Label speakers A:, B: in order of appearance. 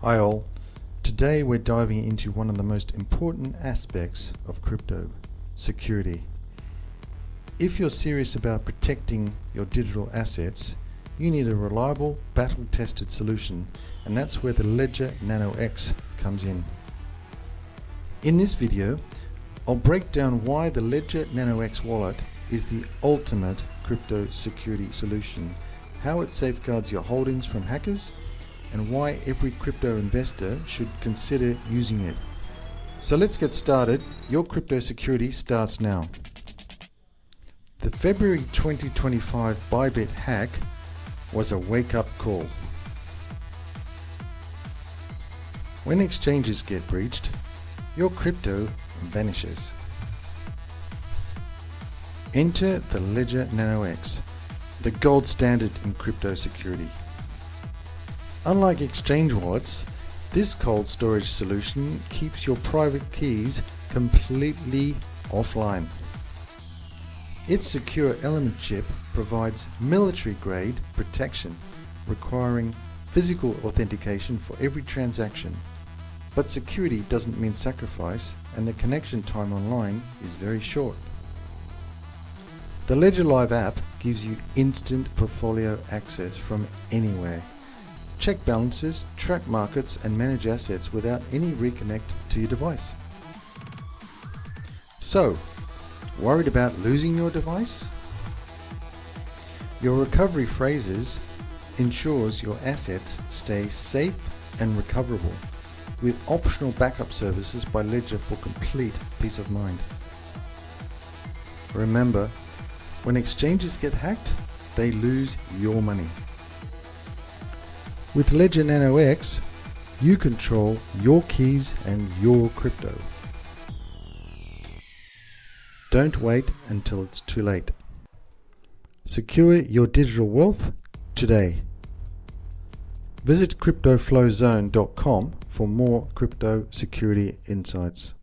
A: Hi all. Today we're diving into one of the most important aspects of crypto, security. If you're serious about protecting your digital assets, you need a reliable, battle-tested solution, and that's where the Ledger Nano X comes in. In this video, I'll break down why the Ledger Nano X wallet is the ultimate crypto security solution, how it safeguards your holdings from hackers, and why every crypto investor should consider using it. So let's get started. Your crypto security starts now. The February 2025 Bybit hack was a wake-up call. When exchanges get breached, your crypto vanishes. Enter the Ledger Nano X, the gold standard in crypto security. Unlike exchange wallets, this cold storage solution keeps your private keys completely offline. Its secure element chip provides military-grade protection, requiring physical authentication for every transaction. But security doesn't mean sacrifice, and the connection time online is very short. The Ledger Live app gives you instant portfolio access from anywhere. Check balances, track markets, and manage assets without any reconnect to your device. So, worried about losing your device? Your recovery phrases ensures your assets stay safe and recoverable, with optional backup services by Ledger for complete peace of mind. Remember, when exchanges get hacked, they lose your money. With Ledger Nano X, you control your keys and your crypto. Don't wait until it's too late. Secure your digital wealth today. Visit cryptoflowzone.com for more crypto security insights.